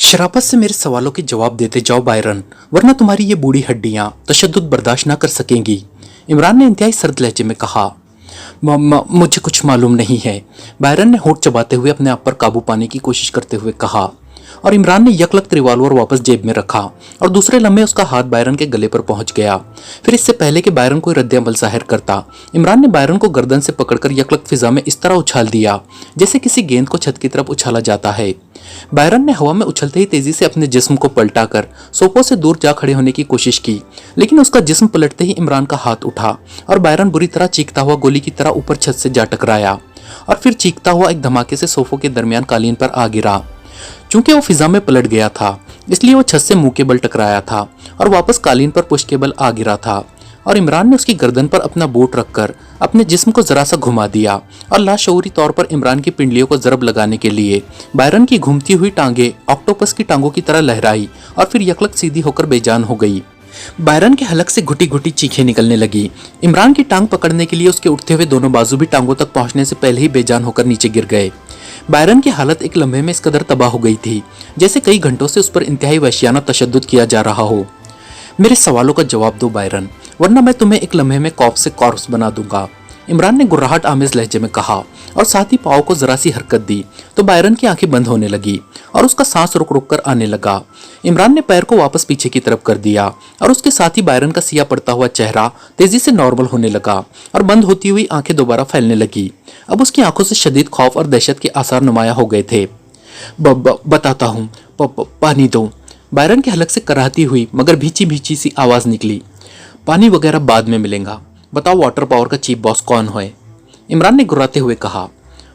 शराफत से मेरे सवालों के जवाब देते जाओ बायरन, वरना तुम्हारी ये बूढ़ी हड्डियां तशद्दुद बर्दाश्त ना कर सकेंगी। इमरान ने इंतहाई सर्द लहजे में कहा। मुझे कुछ मालूम नहीं है, बायरन ने होंठ चबाते हुए अपने आप पर काबू पाने की कोशिश करते हुए कहा। और इमरान ने यकलख्त रिवॉल्वर वापस जेब में रखा और दूसरे लम्हे उसका हाथ बायरन के गले पर पहुंच गया। फिर इससे पहले कि बायरन कोई रद्द-ए-अमल जाहिर करता, इमरान ने बायरन को गर्दन से पकड़कर यकलख्त फिजा में इस तरह उछाल दिया जैसे किसी गेंद को छत की तरफ उछाला जाता है। बायरन ने हवा में उछलते ही तेजी से अपने जिस्म को पलटाकर सोफों से दूर जा खड़े होने की कोशिश की, लेकिन उसका जिस्म पलटते ही इमरान का हाथ उठा और बायरन बुरी तरह चीखता हुआ गोली की तरह ऊपर छत से जा टकराया और फिर चीखता हुआ एक धमाके से सोफों के दरमियान कालीन पर आ गिरा। चूंकि वो फिजा में पलट गया था, इसलिए वो छत से मुंह के बल टकराया था और वापस कालीन पर पुश के बल आ गिरा था। और इमरान ने उसकी गर्दन पर अपना बूट रखकर अपने जिस्म को जरा सा घुमा दिया और लाशऊरी तौर पर इमरान की पिंडलियों को जरब लगाने के लिए बायरन की घूमती हुई टांगे ऑक्टोपस की टांगों की तरह लहराई और फिर यकलक सीधी होकर बेजान हो गई। बायरन के हलक से घुटी घुटी चीखें निकलने लगी। इमरान की टांग पकड़ने के लिए उसके उठते हुए दोनों बाजू भी टांगों तक पहुंचने से पहले ही बेजान होकर नीचे गिर गए। बायरन की हालत एक लम्हे में इस कदर तबाह हो गई थी जैसे कई घंटों से उस पर इंतहाई वहशियाना तशद्दुद किया जा रहा हो। मेरे सवालों का जवाब दो बायरन, वरना मैं तुम्हें एक लम्हे में कॉर्प्स से कॉर्प्स बना दूंगा, इमरान ने गुर्राहट आमेज लहजे में कहा और साथ ही पाँव को जरा सी हरकत दी तो बायरन की आंखें बंद होने लगी और उसका सांस रुक रुक कर आने लगा। इमरान ने पैर को वापस पीछे की तरफ कर दिया और उसके साथ ही बायरन का सिया पड़ता हुआ चेहरा तेजी से नॉर्मल होने लगा और बंद होती हुई आंखें दोबारा फैलने लगी। अब उसकी आंखों से शदीद खौफ और दहशत के आसार नुमाया हो गए थे। बताता हूँ, पानी दो, बायरन के हलक से कराहती हुई मगर भीची भीची सी आवाज निकली। पानी वगैरह बाद में मिलेगा, बताओ वाटर पावर का चीफ बॉस कौन है? इमरान ने गुर्राते हुए कहा।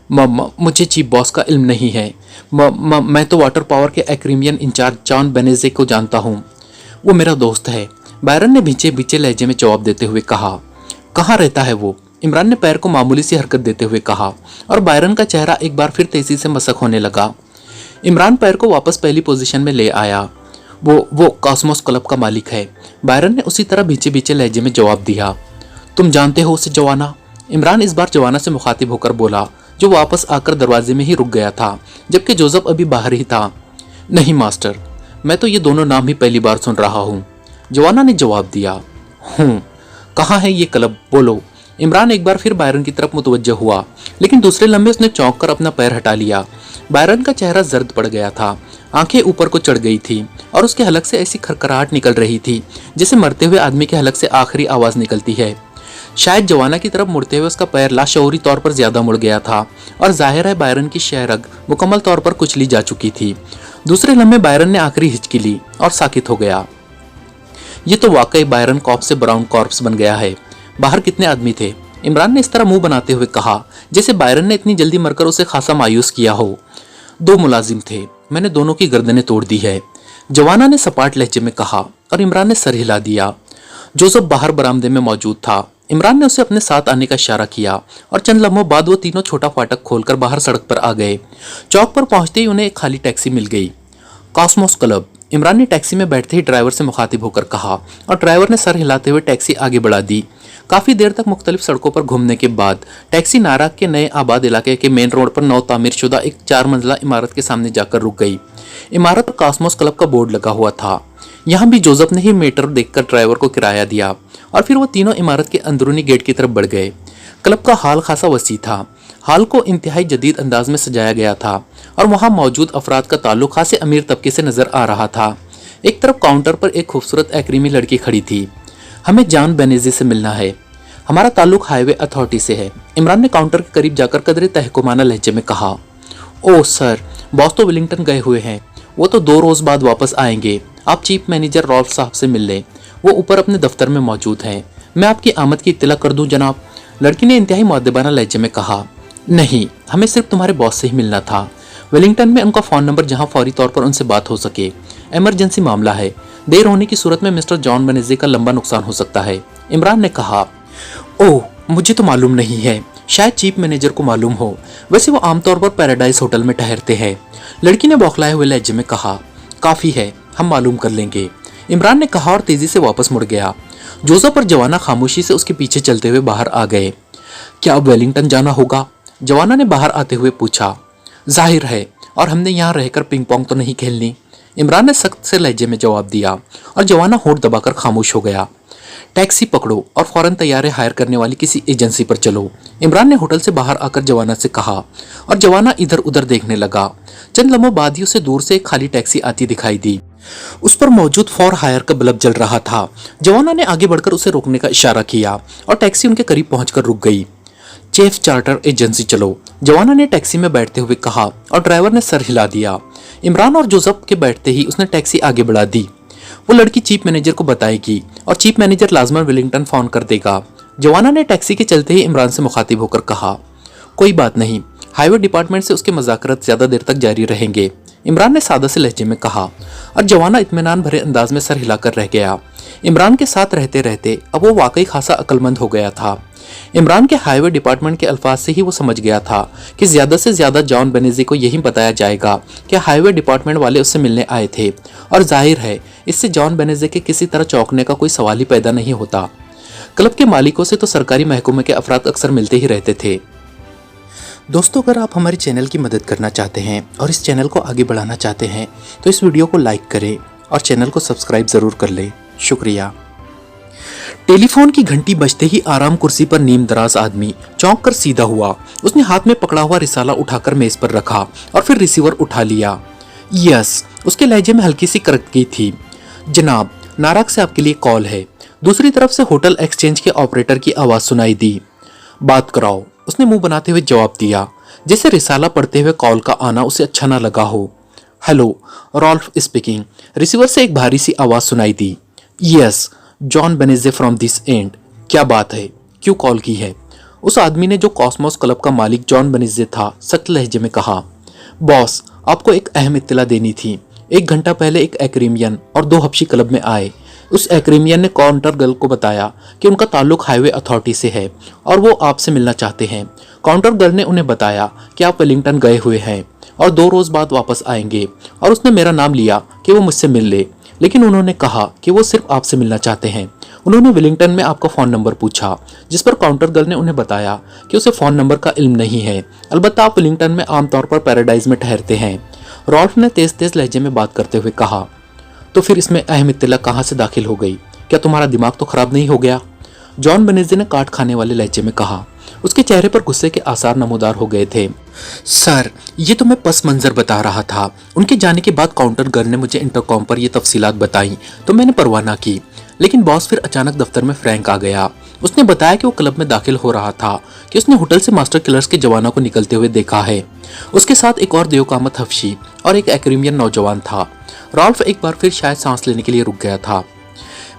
मुझे चीफ बॉस का इल्म नहीं है, मैं तो वाटर पावर के एक्रीमियन इंचार्ज जॉन बेनेजे को जानता हूँ, वो मेरा दोस्त है, बायरन ने भीचे भीचे लहजे में जवाब देते हुए कहा। कहाँ रहता है वो? इमरान ने पैर को मामूली सी हरकत देते हुए कहा और बायरन का चेहरा एक बार फिर तेजी से मसक होने लगा। इमरान पैर को वापस पहली पोजीशन में ले आया। वो कॉस्मोस क्लब का मालिक है, बायरन ने उसी तरह भीचे भीचे लहजे में जवाब दिया। तुम जानते हो उसे जवाना? इमरान इस बार जवाना से मुखातिब होकर बोला, जो वापस आकर दरवाजे में ही रुक गया था जबकि जोसेफ अभी बाहर ही था। नहीं मास्टर, मैं तो ये दोनों नाम ही पहली बार सुन रहा हूँ, जवाना ने जवाब दिया। कहाँ है ये क्लब, बोलो? इमरान एक बार फिर बायरन की तरफ मुतवज्जह हुआ, लेकिन दूसरे लम्हे उसने चौंक कर अपना पैर हटा लिया। बायरन का चेहरा जर्द पड़ गया था, आंखें ऊपर को चढ़ गई थी और उसके हलक से ऐसी खरखराहट निकल रही थी जैसे मरते हुए आदमी के हलक से आखिरी आवाज निकलती है। शायद जवाना की तरफ मुड़ते हुए उसका पैर लाशऊरी तौर पर ज्यादा मुड़ गया था और जाहिर है बायरन की शहरग मुकम्मल तौर पर कुचली जा चुकी थी। दूसरे लम्हे बायरन ने आखिरी हिचकी ली और साकित हो गया। ये तो वाकई बायरन कॉर्प्स से ब्राउन कॉर्प्स बन गया है। बाहर कितने आदमी थे? इमरान ने इस तरह मुंह बनाते हुए कहा जैसे बायरन ने इतनी जल्दी मरकर उसे खासा मायूस किया हो। 2 मुलाजिम थे, मैंने दोनों की गर्दनें तोड़ दी है, जवाना ने सपाट लहजे में कहा और इमरान ने सर हिला दिया। जोसेफ बाहर बरामदे में मौजूद था। इमरान ने उसे अपने साथ आने का इशारा किया और चंद लम्हों बाद वो तीनों छोटा फाटक खोलकर बाहर सड़क पर आ गए। चौक पर पहुंचते ही उन्हें एक खाली टैक्सी मिल गई। कॉस्मोस क्लब, इमरान ने टैक्सी में बैठते ही ड्राइवर से मुखातिब होकर कहा और ड्राइवर ने सर हिलाते हुए टैक्सी आगे बढ़ा दी। काफी देर तक मुख्तलिफ सड़कों पर घूमने के बाद टैक्सी नाराग के नए आबाद इलाके के मेन रोड पर नौ तामीर शुदा एक 4 मंजिला इमारत के सामने जाकर रुक गई। इमारत पर कॉस्मोस क्लब का बोर्ड लगा हुआ था। यहाँ भी जोसेफ ने ही मीटर देखकर ड्राइवर को किराया दिया और फिर वो तीनों इमारत के अंदरूनी गेट की तरफ बढ़ गए। क्लब का हाल खासा वसी था। हाल को इंतहाई जदीद अंदाज में सजाया गया था और वहाँ मौजूद अफराद का ताल्लुक खासे अमीर तबके से नजर आ रहा था। एक तरफ काउंटर पर एक खूबसूरत एक्रीमी लड़की खड़ी थी। हमें जॉन बेनेजे से मिलना है, हमारा ताल्लुक हाईवे अथॉरिटी से है, इमरान ने काउंटर के करीब जाकर कदरे तहकुमाना लहजे में कहा। ओह सर, बॉस तो विलिंगटन गए हुए हैं, वो तो 2 रोज बाद वापस आएंगे। आप चीफ मैनेजर रॉल्फ साहब से मिल लें, वो ऊपर अपने दफ्तर में मौजूद हैं। मैं आपकी आमद की इत्तला कर दूं जनाब, लड़की ने इंतहाई मुअद्दबाना लहजे में कहा। नहीं, हमें सिर्फ तुम्हारे बॉस से ही मिलना था, वेलिंगटन में उनका फ़ोन नंबर जहां फौरी तौर पर उनसे बात हो सके। इमरजेंसी मामला है, देर होने की सूरत में मिस्टर जॉन बेनेजे का लंबा नुकसान हो सकता है, इमरान ने कहा। ओह, मुझे तो मालूम नहीं है, शायद चीफ मैनेजर को मालूम हो, वैसे वो आमतौर पर पैराडाइज होटल में ठहरते हैं, लड़की ने बौखलाए हुए लहजे में कहा। काफ़ी है, हम मालूम कर लेंगे, इमरान ने कहा और तेजी से वापस मुड़ गया। जोसेफ और जवाना खामोशी से उसके पीछे चलते हुए बाहर आ गए। क्या अब वेलिंगटन जाना होगा? जवाना ने बाहर आते हुए पूछा। जाहिर है, और हमने यहाँ रहकर पिंग पोंग तो नहीं खेलनी, इमरान ने सख्त से लहजे में जवाब दिया और जवाना होठ दबाकर खामोश हो गया। टैक्सी पकड़ो और फौरन तैयारे हायर करने वाली किसी एजेंसी पर चलो, इमरान ने होटल से बाहर आकर जवाना से कहा और जवाना इधर उधर देखने लगा। चंद लम्हों बाद ही उसे दूर से एक खाली टैक्सी आती दिखाई दी। उस पर मौजूद फॉर हायर का बल्ब जल रहा था। जवाना ने आगे बढ़कर उसे रोकने का इशारा किया और टैक्सी उनके करीब पहुंचकर रुक गई। चेफ चार्टर एजेंसी चलो, जवाना ने टैक्सी में बैठते हुए कहा और ड्राइवर ने सर हिला दिया। इमरान और जोसेफ के बैठते ही उसने टैक्सी आगे बढ़ा दी। वो लड़की चीफ मैनेजर को बताएगी और चीफ मैनेजर लाजमन विलिंगटन फोन कर देगा। जवाना ने टैक्सी के चलते ही इमरान से मुखातिब होकर कहा, कोई बात नहीं, हाईवे डिपार्टमेंट से उसके मुज़ाकरात ज्यादा देर तक जारी रहेंगे, इमरान ने सादा से लहजे में कहा और जवाना इत्मीनान भरे अंदाज में सर हिलाकर रह गया। इमरान के साथ रहते रहते अब वो वाकई खासा अक्लमंद हो गया था। इमरान के हाईवे डिपार्टमेंट के अल्फाज से ही वो समझ गया था कि ज्यादा से ज्यादा जॉन बेनेज़ी को यही बताया जाएगा कि हाईवे डिपार्टमेंट वाले उससे मिलने आए थे, और जाहिर है इससे जॉन बेनेज़ी के किसी तरह चौंकने का कोई सवाल ही पैदा नहीं होता। क्लब के मालिकों से तो सरकारी महकमे के अफराद अक्सर मिलते ही रहते थे। दोस्तों, अगर आप हमारे चैनल की मदद करना चाहते हैं और इस चैनल को आगे बढ़ाना चाहते हैं तो इस वीडियो को लाइक करें और चैनल को सब्सक्राइब जरूर कर लें। शुक्रिया। टेलीफोन की घंटी बजते ही आराम कुर्सी पर नीम दराज आदमी चौंक कर सीधा हुआ। उसने हाथ में पकड़ा हुआ रिसाला उठाकर मेज पर रखा और फिर रिसीवर उठा लिया। यस, उसके लहजे में हल्की सी करकगी थी। जनाब, नाराग से आपके लिए कॉल है। दूसरी तरफ से होटल एक्सचेंज के ऑपरेटर की आवाज सुनाई दी। बात कराओ, उसने मुंह बनाते हुए जवाब दिया, जैसे रिसाला पढ़ते हुए कॉल का आना उसे अच्छा ना लगा हो। हेलो, रॉल्फ स्पीकिंग, रिसीवर से एक भारी सी आवाज सुनाई दी। Yes, John Benezi from this end. क्या बात है, क्यों कॉल की है? उस आदमी ने, जो कॉस्मोस क्लब का मालिक जॉन बेनेज़ी था, सख्त लहजे में कहा। बॉस, आपको एक अहम इत्तला देनी थी। 1 घंटा पहले एक एक्रेमियन और 2 हबशी क्लब में आए। उस एक्रेमियन ने काउंटर गर्ल को बताया कि उनका ताल्लुक हाईवे अथॉरिटी से है और वो आपसे मिलना चाहते हैं। काउंटर गर्ल ने उन्हें बताया कि आप वेलिंगटन गए हुए हैं और 2 रोज बाद वापस आएंगे, और उसने मेरा नाम लिया कि वो मुझसे मिल ले, लेकिन उन्होंने कहा कि वो सिर्फ आपसे मिलना चाहते हैं। उन्होंने वेलिंगटन में आपका फ़ोन नंबर पूछा, जिस पर काउंटर गर्ल ने उन्हें बताया कि उसे फ़ोन नंबर का इल्म नहीं है, अलबत्ता आप वेलिंगटन में आमतौर पर पैराडाइज में ठहरते हैं। रॉल्फ ने तेज तेज लहजे में बात करते हुए कहा। तो फिर इसमें अहम इत्तला कहाँ से दाखिल हो गई? क्या तुम्हारा दिमाग तो खराब नहीं हो गया? जॉन बेनेज़ी ने काट खाने वाले लहजे में कहा। उसके चेहरे पर गुस्से के आसार नमूदार हो गए थे। सर, ये तो मैं पस मंजर बता रहा था। उनके जाने के बाद काउंटर गर्ल ने मुझे इंटरकॉम पर ये तफसीलात बताई तो मैंने परवाह ना की, लेकिन बॉस फिर अचानक दफ्तर में फ्रैंक आ गया। उसने बताया कि वो क्लब में दाखिल हो रहा था कि उसने होटल से मास्टर किलर्स के जवानों को निकलते हुए देखा है। उसके साथ एक और देवकामत हफ्शी और एक एक्रेमियन नौजवान था। रॉल्फ एक बार फिर शायद सांस लेने के लिए रुक गया था।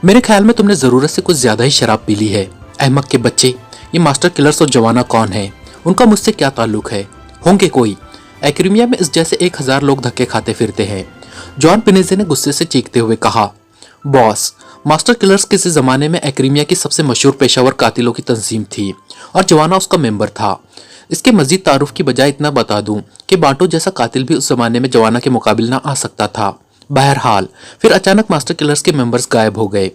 मेरे ख्याल में तुमने जरूरत से कुछ ज्यादा ही शराब पी ली है। अहमक के बच्चे, ये मास्टर किलर्स और जवाना कौन है? उनका मुझसे क्या ताल्लुक है? होंगे कोई। एक्रेमिया में इस जैसे 1000 लोग धक्के खाते फिरते हैं। जॉन बेनेज़ी ने गुस्से से चीखते हुए कहा। बॉस, मास्टर किलर्स किसी जमाने में एक्रेमिया की सबसे मशहूर पेशावर कातिलों की तंजीम थी और जवाना उसका मेंबर था। इसके मजीद तारुफ की बजाय इतना बता दूं कि बाटो जैसा कातिल भी उस जमाने में जवाना के मुकाबिल ना आ सकता था। बहरहाल फिर अचानक मास्टर किलर्स के मेंबर्स गायब हो गए।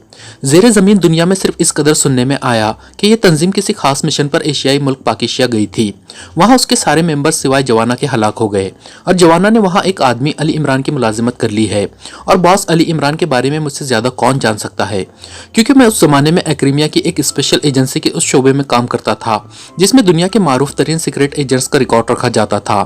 जेरे जमीन दुनिया में सिर्फ इस कदर सुनने में आया कि यह तंजीम किसी खास मिशन पर एशियाई मुल्क पाकिस्तान गई थी। वहां उसके सारे मेंबर्स सिवाय जवाना के हलाक हो गए और जवाना ने वहां एक आदमी अली इमरान की मुलाजिमत कर ली है। और बॉस, अली इमरान के बारे में मुझसे ज्यादा कौन जान सकता है, क्योंकि मैं उस जमाने में एक्रेमिया की एक स्पेशल एजेंसी के उस शोबे में काम करता था जिसमें दुनिया के मारूफ तरीन सीक्रेट एजेंट्स का रिकॉर्ड रखा जाता था।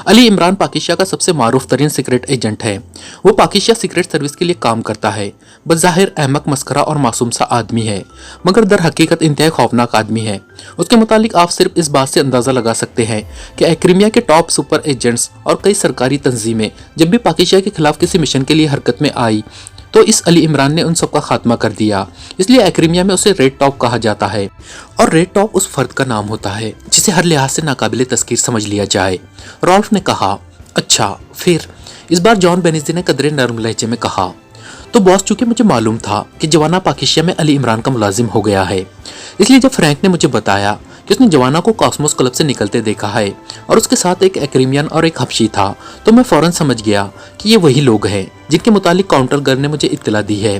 अली इमरान पाकिस्तान का सबसे मारूफ तरीन सीक्रेट एजेंट है। वो पाकिस्तान सीक्रेट सर्विस के लिए काम करता है। बज़ाहिर अहमक, मस्करा और मासूम सा आदमी है, मगर दर हकीकत इंतहाई खौफनाक आदमी है। उसके मुतालिक आप सिर्फ इस बात से अंदाजा लगा सकते हैं कि एक्रेमिया के टॉप सुपर एजेंट्स और कई सरकारी तंजीमें जब भी पाकिस्तान के खिलाफ किसी मिशन के लिए हरकत में आई तो इस अली इमरान ने उन सबका खात्मा कर दिया। इसलिए एक्रेमिया में उसे रेड टॉप कहा जाता है, और रेड टॉप उस फर्द का नाम होता है जिसे हर लिहाज से नाकाबिले तस्कीर समझ लिया जाए। रॉल्फ ने कहा। अच्छा, फिर? इस बार जॉन बेनेज़ी ने कदरे नरम लहजे में कहा। तो बॉस, चूंकि मुझे मालूम था कि जवाना पाकिस्तान में अली इमरान का मुलाजिम हो गया है, इसलिए जब फ्रैंक ने मुझे बताया कि उसने जवाना को कॉस्मोस क्लब से निकलते देखा है और उसके साथ एक एक्रीमियन और एक हबशी था, तो मैं फौरन समझ गया कि ये वही लोग हैं जिनके मुतालिक काउंटर गर्ल ने मुझे इत्तला दी है।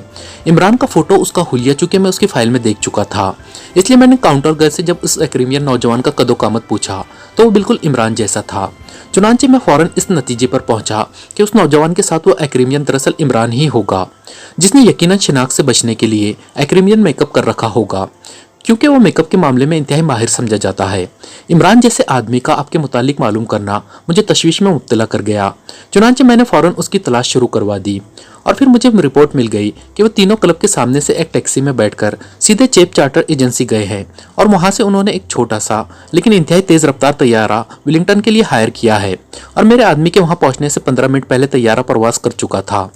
इमरान का फोटो उसका हुलिया चूंकि मैं उसकी फाइल में देख चुका था, इसलिए मैंने काउंटर गर्ल से जब उस एक्रीमियन नौजवान का कदो-कामत पूछा तो वो बिल्कुल इमरान जैसा था। चुनांचे मैं फौरन इस नतीजे पर पहुंचा कि उस नौजवान के साथ वो एक्रीमियन दरअसल इमरान ही होगा, जिसने यकीनन शिनाख्त से बचने के लिए एक्रीमियन मेकअप कर रखा होगा, क्योंकि वो मेकअप के मामले में इंतहाई माहिर समझा जाता है। इमरान जैसे आदमी का आपके मुतालिक मालूम करना मुझे तशवीश में मुब्तला कर गया। चुनांचे मैंने फौरन उसकी तलाश शुरू करवा दी और फिर मुझे रिपोर्ट मिल गई कि वो तीनों क्लब के सामने से एक टैक्सी में बैठकर सीधे चेप चार्टर एजेंसी गए हैं और वहां से उन्होंने एक छोटा सा लेकिन इंतहाई तेज रफ्तार तैयारा विलिंगटन के लिए हायर किया है और मेरे आदमी के वहां पहुंचने से 15 मिनट पहले तैयारा प्रवास कर चुका था।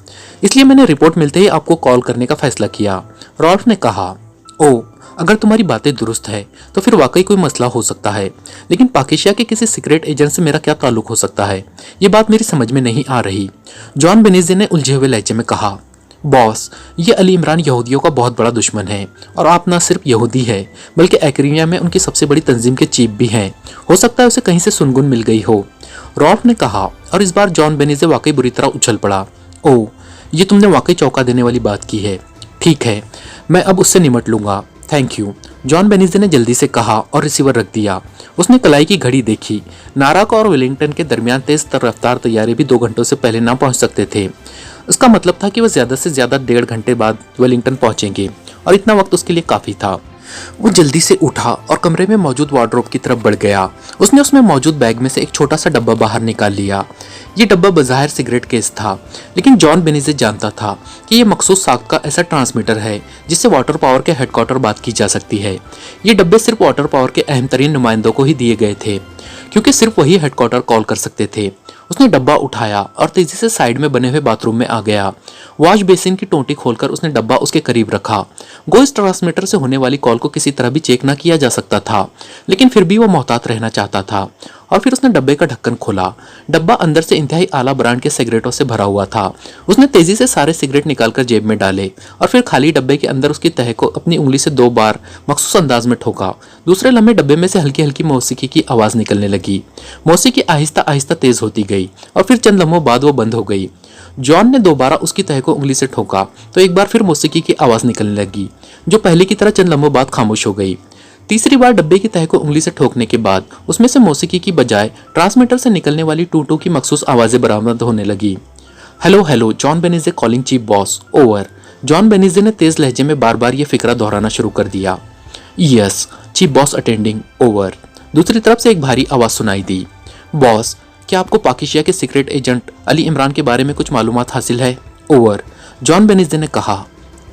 इसलिए मैंने रिपोर्ट मिलते ही आपको कॉल करने का फैसला किया। रॉल्फ ने कहा, ओ, अगर तुम्हारी बातें दुरुस्त है तो फिर वाकई कोई मसला हो सकता है, लेकिन पाकिस्तान के किसी सीक्रेट एजेंट से मेरा क्या ताल्लुक हो सकता है, ये बात मेरी समझ में नहीं आ रही। जॉन बेनिज़े ने उलझे हुए लहजे में कहा, बॉस, ये अली इमरान यहूदियों का बहुत बड़ा दुश्मन है और आप न सिर्फ यहूदी है बल्कि एक्रीमिया में उनकी सबसे बड़ी तंजीम के चीफ भी हैं। हो सकता है उसे कहीं से सुनगुन मिल गई हो, रॉल्फ ने कहा और इस बार जॉन बेनिज़े वाकई बुरी तरह उछल पड़ा। ओह, ये तुमने वाकई चौंका देने वाली बात की है। ठीक है, मैं अब उससे निमट लूंगा, थैंक यू, जॉन बेनिज़े ने जल्दी से कहा और रिसीवर रख दिया। उसने कलाई की घड़ी देखी। नाराक और वेलिंगटन के दरमियान तेज रफ्तार तैयारे भी 2 घंटों से पहले ना पहुंच सकते थे। इसका मतलब था कि वह ज्यादा से ज्यादा 1.5 घंटे बाद वेलिंगटन पहुंचेंगे और इतना वक्त उसके लिए काफी था। वो जल्दी से उठा और कमरे में मौजूद वार्डरोब की तरफ बढ़ गया। उसने उसमें मौजूद बैग में से एक छोटा सा डब्बा बाहर निकाल लिया। ये डब्बा बज़ाहिर सिगरेट केस था, लेकिन जॉन बेनिज़े जानता था कि यह मखसूस साख का ऐसा ट्रांसमीटर है जिससे वाटर पावर के हेडक्वार्टर बात की जा सकती है। ये डब्बे सिर्फ वाटर पावर के अहम तरीन नुमाइंदों को ही दिए गए थे, क्योंकि सिर्फ वही हेडक्वार्टर कॉल कर सकते थे। उसने डब्बा उठाया और तेजी से साइड में बने हुए बाथरूम में आ गया। वॉश बेसिन की टोंटी खोलकर उसने डब्बा उसके करीब रखा। गो इस ट्रांसमीटर से होने वाली कॉल को किसी तरह भी चेक ना किया जा सकता था, लेकिन फिर भी वो मोहतात रहना चाहता था। और फिर उसने डब्बे का ढक्कन खोला। डब्बा अंदर से इंतहाई आला ब्रांड के सिगरेटों से भरा हुआ था। उसने तेजी से सारे सिगरेट निकालकर जेब में डाले और फिर खाली डब्बे के अंदर उसकी तह को अपनी उंगली से 2 बार मखसूस अंदाज में ठोका। दूसरे लम्हे डब्बे में से हल्की हल्की मौसीकी की आवाज निकलने लगी। मौसीकी आहिस्ता आहिस्ता तेज होती गई और फिर चंद लम्हों बाद वो बंद हो गई। जॉन ने दोबारा उसकी तह को उंगली से ठोका तो एक बार फिर मौसीकी की आवाज निकलने लगी, जो पहले की तरह चंद लम्हों बाद खामोश हो गई। तीसरी बार डब्बे की तह को उंगली से ठोकने के बाद उसमें से मौसीकी की बजाय ट्रांसमीटर से निकलने वाली टू टू की मखसूस आवाजें बरामद होने लगी। Hello hello, John Benize calling chief boss, over. John Benize ने तेज लहजे में बार बार ये फिक्रा दोहराना शुरू कर दिया। Yes, chief boss attending, over. दूसरी तरफ से एक भारी आवाज सुनाई दी। बॉस, क्या आपको पाकिस्तान के सीक्रेट एजेंट अली इमरान के बारे में कुछ मालूमात हासिल है, ओवर। जॉन बेनिज़े ने कहा।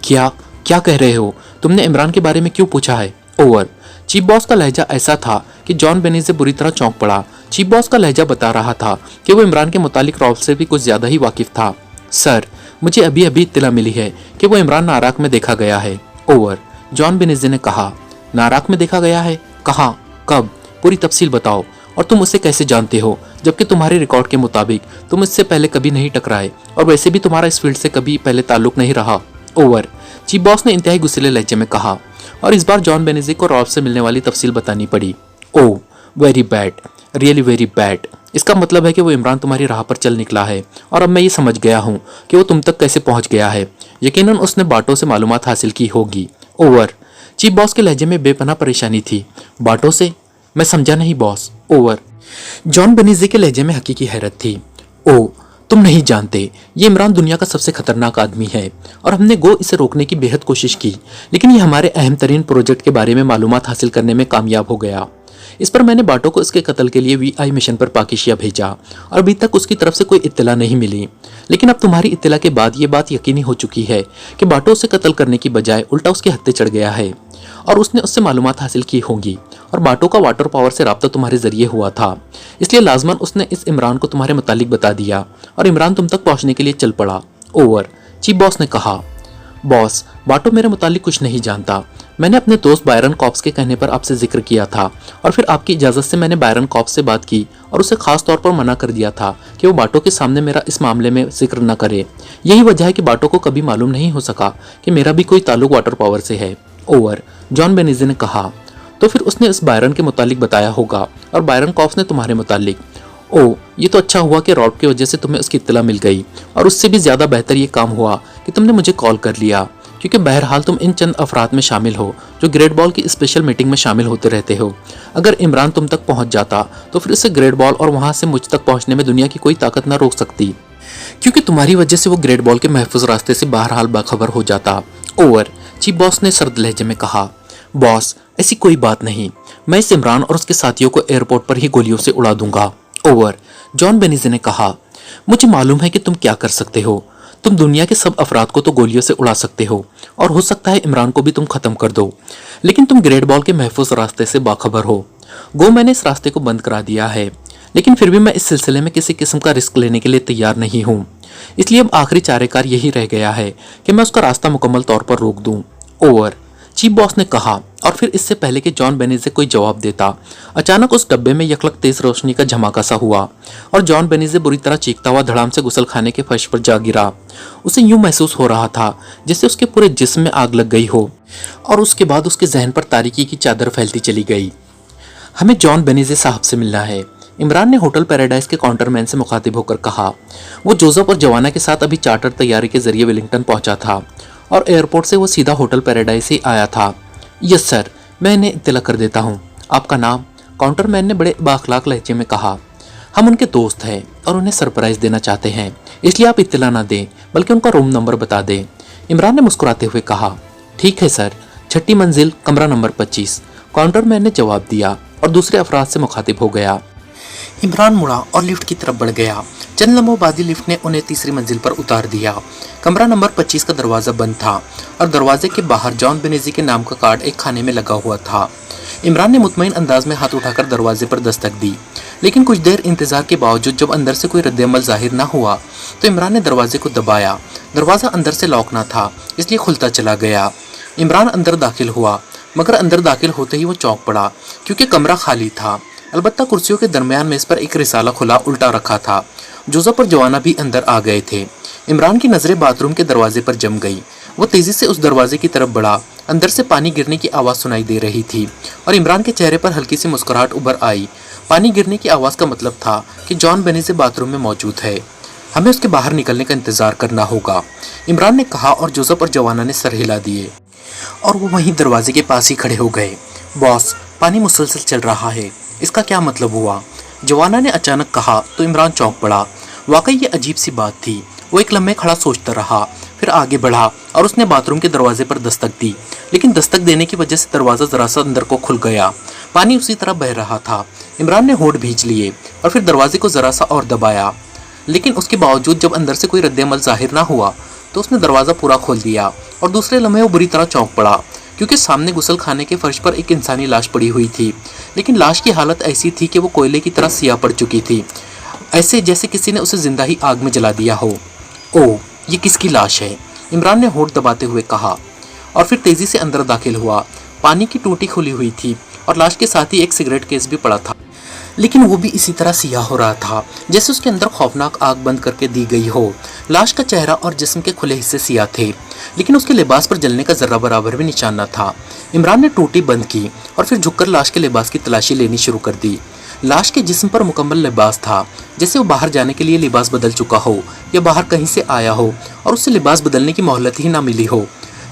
क्या क्या कह रहे हो? तुमने इमरान के बारे में क्यों पूछा है, ओवर। चीफ बॉस का लहजा ऐसा था कि जॉन बेनिज़े बुरी तरह चौंक पड़ा। चीफ बॉस का लहजा बता रहा था कि वो इमरान के मुतालिक रॉल्फ से भी कुछ ज्यादा ही वाकिफ था। सर, मुझे अभी अभी इत्तला मिली है कि वो इमरान नाराक में देखा गया है, ओवर। जॉन बेनिज़े ने कहा। नाराक में देखा गया है? कहाँ, कब? पूरी तफसील बताओ। और तुम उसे कैसे जानते हो, जबकि तुम्हारे रिकॉर्ड के मुताबिक तुम इससे पहले कभी नहीं टकराए और वैसे भी तुम्हारा इस फील्ड से कभी पहले ताल्लुक नहीं रहा, ओवर। चीफ बॉस ने इंतहाई गुस्सैले लहजे में कहा और इस बार जॉन बेनिज़े को रॉल्फ से मिलने वाली तफसील बतानी पड़ी। Oh, very bad, really very bad. इसका मतलब है कि वो इमरान तुम्हारी राह पर चल निकला है और अब मैं ये समझ गया हूँ कि वो तुम तक कैसे पहुंच गया है। यकीनन उसने बाटों से मालूमात हासिल की होगी, ओवर। चीफ बॉस के लहजे में बेपनाह परेशानी थी। बाटों से? मैं समझा नहीं बॉस, ओवर। जॉन बेनिज़े के लहजे में हकीकी हैरत थी। ओह, तुम नहीं जानते, ये इमरान दुनिया का सबसे खतरनाक आदमी है और हमने गो इसे रोकने की बेहद कोशिश की, लेकिन ये हमारे अहम तरीन प्रोजेक्ट के बारे में मालूमात हासिल करने में कामयाब हो गया। इस पर मैंने बाटो को इसके कत्ल के लिए VI मिशन पर पाकिस्तान भेजा और अभी तक उसकी तरफ से कोई इत्तला नहीं मिली। लेकिन अब तुम्हारी इत्तला के बाद ये बात यकीनी हो चुकी है कि बाटो उसे कत्ल करने की बजाय उल्टा उसके हत्थे चढ़ गया है और उसने उससे मालूमात हासिल की होंगी और बाटो का वाटर पावर से राब्ता तुम्हारे जरिए हुआ था, इसलिए लाजमन उसने इस इमरान को तुम्हारे मुतालिक बता दिया और इमरान तुम तक पहुंचने के लिए चल पड़ा, ओवर। चीफ बॉस ने कहा। बॉस, बाटो मेरे मुतालिक कुछ नहीं जानता। मैंने अपने दोस्त बायरन कॉप्स के कहने पर आपसे जिक्र किया था और फिर आपकी इजाज़त से मैंने बायरन कॉप्स से बात की और उसे खास तौर पर मना कर दिया था कि वो बाटो के सामने मेरा इस मामले में जिक्र न करे। यही वजह है कि बाटो को कभी मालूम नहीं हो सका कि मेरा भी कोई ताल्लुक वाटर पावर से है, ओवर। जॉन बेनिज़े ने कहा। तो फिर उसने इस बायरन के मुतालिक बताया होगा और बायरन कॉफ ने तुम्हारे मुतालिक। ओह, ये तो अच्छा हुआ कि रॉब की वजह से तुम्हें उसकी इत्तला मिल गई, और उससे भी ज्यादा बेहतर ये काम हुआ कि तुमने मुझे कॉल कर लिया, क्योंकि बहरहाल तुम इन चंद अफराद में शामिल हो जो ग्रेट बॉल की स्पेशल मीटिंग में शामिल होते रहते हो। अगर इमरान तुम तक पहुंच जाता तो फिर उसे ग्रेट बॉल और वहां से मुझ तक पहुंचने में दुनिया की कोई ताकत न रोक सकती, क्योंकि तुम्हारी वजह से वो ग्रेट बॉल के महफूज रास्ते से बहरहाल बाखबर हो जाता। ओवर, चीफ बॉस ने सर्द लहजे में कहा। बॉस, ऐसी कोई बात नहीं, मैं इस इमरान और उसके साथियों को एयरपोर्ट पर ही गोलियों से उड़ा दूंगा। ओवर, जॉन बेनीजे ने कहा। मुझे मालूम है कि तुम क्या कर सकते हो। तुम दुनिया के सब अफराद को तो गोलियों से उड़ा सकते हो, और हो सकता है इमरान को भी तुम खत्म कर दो, लेकिन तुम ग्रेट बॉल के महफूज रास्ते से बाखबर हो। गो मैंने इस रास्ते को बंद करा दिया है, लेकिन फिर भी मैं इस सिलसिले में किसी किस्म का रिस्क लेने के लिए तैयार नहीं हूँ। इसलिए अब आखिरी चारेकार यही रह गया है कि मैं उसका रास्ता मुकम्मल तौर पर रोक दूं। ओवर, चीफ बॉस ने कहा। और फिर इससे पहले कि जॉन बेनीजे कोई जवाब देता, अचानक उस डब्बे में यकलक तेज रोशनी का झमाका सा हुआ और जॉन बेनीजे बुरी तरह चीखता हुआ धड़ाम से गुसलखाने के फर्श पर जा गिरा। उसे यूं महसूस हो रहा था जैसे उसके पूरे जिस्म में आग लग गई हो, और उसके बाद उसके जहन पर तारीकी की चादर फैलती चली गई। हमें जॉन बेनीजे साहब से मिलना है, इमरान ने होटल पैराडाइज के काउंटरमैन से मुखातिब होकर कहा। वो जोसेफ और जवाना के साथ अभी चार्टर तैयारी के जरिए वेलिंगटन पहुंचा था और एयरपोर्ट से वो सीधा होटल पैराडाइज ही आया था। यस सर, मैं इन्हें इत्तला कर देता हूँ। आपका नाम? काउंटरमैन ने बड़े बाखलाक लहजे में कहा। हम उनके दोस्त हैं और उन्हें सरप्राइज देना चाहते हैं, इसलिए आप इत्तला ना दें, बल्कि उनका रूम नंबर बता दें। इमरान ने मुस्कुराते हुए कहा। ठीक है सर, 6ठी मंजिल, कमरा नंबर 25, काउंटरमैन ने जवाब दिया और दूसरे अफराद से मुखातिब हो गया। इमरान मुड़ा और लिफ्ट की तरफ बढ़ गया। चंद लम्हों बाद ही लिफ्ट ने उन्हें तीसरी मंजिल पर उतार दिया। कमरा नंबर 25 का दरवाजा बंद था और दरवाजे के बाहर जॉन बेनीजे के नाम का कार्ड एक खाने में लगा हुआ था। इमरान ने मुतमईन अंदाज में हाथ उठाकर दरवाजे पर दस्तक दी, लेकिन कुछ देर इंतजार के बावजूद जब अंदर से कोई रद्द-ए-अमल जाहिर न हुआ तो इमरान ने दरवाजे को दबाया। दरवाजा अंदर से लॉक न था, इसलिए खुलता चला गया। इमरान अंदर दाखिल हुआ, मगर अंदर दाखिल होते ही वो चौंक पड़ा, क्योंकि कमरा खाली था। अलबत्ता कुर्सियों के दरमियान मेज पर एक रिसाला खुला उल्टा रखा था। जोसेफ और जवाना भी अंदर आ गए थे। इमरान की नजरें बाथरूम के दरवाजे पर जम गई। वो तेजी से उस दरवाजे की तरफ बढ़ा। अंदर से पानी गिरने की आवाज़ सुनाई दे रही थी और इमरान के चेहरे पर हल्की सी मुस्कुराहट उभर आई। पानी गिरने की आवाज़ का मतलब था कि जॉन बेनीजे बाथरूम में मौजूद है। हमें उसके बाहर निकलने का इंतजार करना होगा, इमरान ने कहा, और जोसेफ और जवाना ने सर हिला दिए और वो वहीं दरवाजे के पास ही खड़े हो गए। बॉस, पानी मुसलसल चल रहा है, इसका क्या मतलब हुआ? जवाना ने अचानक कहा तो इमरान चौंक पड़ा। वाकई ये अजीब सी बात थी। वो एक लम्हे खड़ा सोचता रहा, फिर आगे बढ़ा और उसने बाथरूम के दरवाजे पर दस्तक दी, लेकिन दस्तक देने की वजह से दरवाज़ा ज़रा सा अंदर को खुल गया। पानी उसी तरह बह रहा था। इमरान ने होंठ भींच लिए और फिर दरवाजे को ज़रा सा और दबाया, लेकिन उसके बावजूद जब अंदर से कोई रद्द-ए-अमल जाहिर ना हुआ तो उसने दरवाज़ा पूरा खोल दिया और दूसरे लम्हे वो बुरी तरह चौंक पड़ा, क्योंकि सामने गुसल खाने के फर्श पर एक इंसानी लाश पड़ी हुई थी, लेकिन लाश की हालत ऐसी थी कि वो कोयले की तरह सियाह पड़ चुकी थी, ऐसे जैसे किसी ने उसे जिंदा ही आग में जला दिया हो। ओह, ये किसकी लाश है? इमरान ने होंठ दबाते हुए कहा और फिर तेजी से अंदर दाखिल हुआ। पानी की टूटी खुली हुई थी और लाश के साथ ही एक सिगरेट केस भी पड़ा था, लेकिन वो भी इसी तरह सियाह हो रहा था जैसे उसके अंदर खौफनाक आग बंद करके दी गई हो। लाश का चेहरा और जिस्म के खुले हिस्से सियाह थे, लेकिन उसके लिबास पर जलने का जर्रा बराबर भी निशान न था। इमरान ने टूटी बंद की और फिर झुककर लाश के लिबास की तलाशी लेनी शुरू कर दी। लाश के जिस्म पर मुकम्मल लिबास था, जैसे वो बाहर जाने के लिए लिबास बदल चुका हो या बाहर कहीं से आया हो और उससे लिबास बदलने की मोहलत ही ना मिली हो।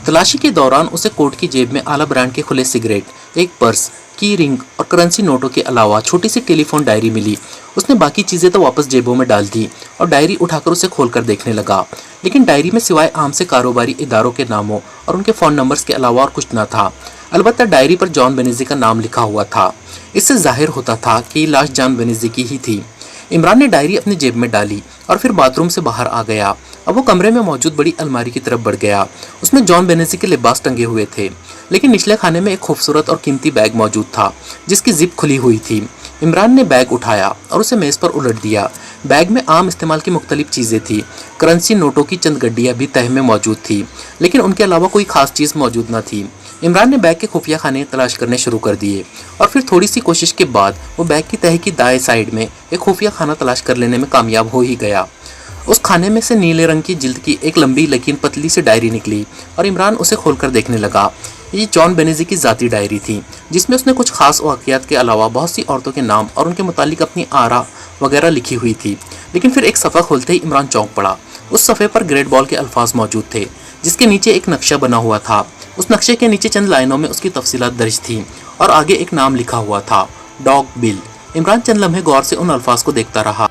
तलाशी के दौरान उसे कोट की जेब में आला ब्रांड के खुले सिगरेट, एक पर्स, की रिंग और करेंसी नोटों के अलावा छोटी सी टेलीफोन डायरी मिली। उसने बाकी चीज़ें तो वापस जेबों में डाल दी और डायरी उठाकर उसे खोलकर देखने लगा, लेकिन डायरी में सिवाय आम से कारोबारी इदारों के नामों और उनके फ़ोन नंबर्स के अलावा और कुछ न था। अलबत्ता डायरी पर जॉन बेनीजे का नाम लिखा हुआ था। इससे जाहिर होता था कि लाश जॉन बेनीजे की ही थी। इमरान ने डायरी अपनी जेब में डाली और फिर बाथरूम से बाहर आ गया। अब वो कमरे में मौजूद बड़ी अलमारी की तरफ बढ़ गया। उसमें जॉन बेनीजे के लिबास टंगे हुए थे, लेकिन निचले खाने में एक खूबसूरत और कीमती बैग मौजूद था जिसकी जिप खुली हुई थी। इमरान ने बैग उठाया और उसे मेज़ पर उलट दिया। बैग में आम इस्तेमाल की मुख्तलिफ चीज़ें थी। करेंसी नोटों की चंद गड्डियाँ भी तह में मौजूद थी, लेकिन उनके अलावा कोई खास चीज़ मौजूद न थी। इमरान ने बैग के खुफिया खाने तलाश करने शुरू कर दिए और फिर थोड़ी सी कोशिश के बाद वो बैग की तह की दाएं साइड में एक खुफिया खाना तलाश कर लेने में कामयाब हो ही गया। उस खाने में से नीले रंग की जिल्द की एक लंबी लेकिन पतली सी डायरी निकली और इमरान उसे खोलकर देखने लगा। ये जॉन बेनेजी की ज़ाती डायरी थी, जिसमें उसने कुछ खास वाक़यात के अलावा बहुत सी औरतों के नाम और उनके मुतालिक अपनी आरा वगैरह लिखी हुई थी। लेकिन फिर एक सफ़ा खोलते ही इमरान चौंक पड़ा। उस सफ़े पर ग्रेट बॉल के अल्फाज मौजूद थे, जिसके नीचे एक नक्शा बना हुआ था। उस नक्शे के नीचे चंद लाइनों में उसकी तफसीलात दर्ज थी और आगे एक नाम लिखा हुआ था, डॉग बिल। इमरान चंद लम्हे गौर से उन अल्फाज को देखता रहा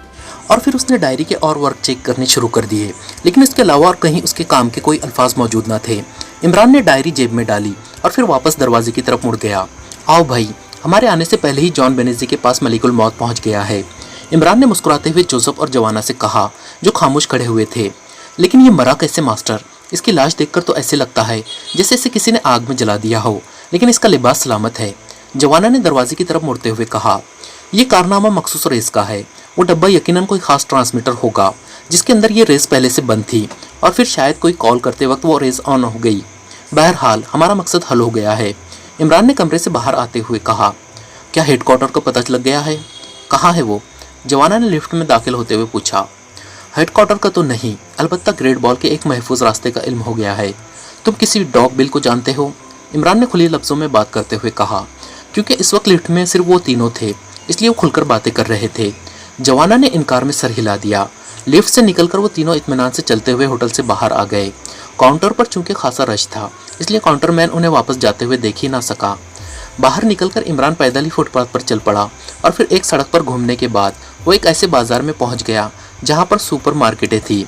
और फिर उसने डायरी के और वर्क चेक करने शुरू कर दिए, लेकिन इसके अलावा और कहीं उसके काम के कोई अल्फाज मौजूद न थे। इमरान ने डायरी जेब में डाली और फिर वापस दरवाजे की तरफ मुड़ गया। आओ भाई, हमारे आने से पहले ही जॉन बेनेजी के पास मलिकुल मौत पहुंच गया है, इमरान ने मुस्कुराते हुए जोसेफ और जवाना से कहा, जो खामोश खड़े हुए थे। लेकिन ये मरा कैसे मास्टर? इसकी लाश देखकर तो ऐसे लगता है जैसे इसे किसी ने आग में जला दिया हो, लेकिन इसका लिबास सलामत है, जवाना ने दरवाजे की तरफ मुड़ते हुए कहा। यह कारनामा मखसूस रेस का है। वो डब्बा यकीनन कोई खास ट्रांसमीटर होगा जिसके अंदर ये रेस पहले से बंद थी और फिर शायद कोई कॉल करते वक्त वो रेस ऑन हो गई। बहरहाल हमारा मकसद हल हो गया है, इमरान ने कमरे से बाहर आते हुए कहा। क्या हेडक्वार्टर को पता लग गया है? कहाँ है वो? जवाना ने लिफ्ट में दाखिल होते हुए पूछा। हेडक्वार्टर का तो नहीं, अलबत्ता ग्रेट बॉल के एक महफूज रास्ते का इल्म हो गया है। तुम किसी डॉग बिल को जानते हो? इमरान ने खुले लफ्ज़ों में बात करते हुए कहा। क्योंकि इस वक्त लिफ्ट में सिर्फ वो तीनों थे, इसलिए वो खुलकर बातें कर रहे थे। जवाना ने इनकार में सर हिला दिया। लिफ्ट से निकलकर वो तीनों इत्मीनान से चलते हुए होटल से बाहर आ गए। काउंटर पर चूंकि खासा रश था, इसलिए काउंटरमैन उन्हें वापस जाते हुए देख ही ना सका। बाहर निकलकर इमरान पैदल ही फुटपाथ पर चल पड़ा और फिर एक सड़क पर घूमने के बाद वो एक ऐसे बाजार में पहुंच गया जहां पर सुपर मार्केटें थी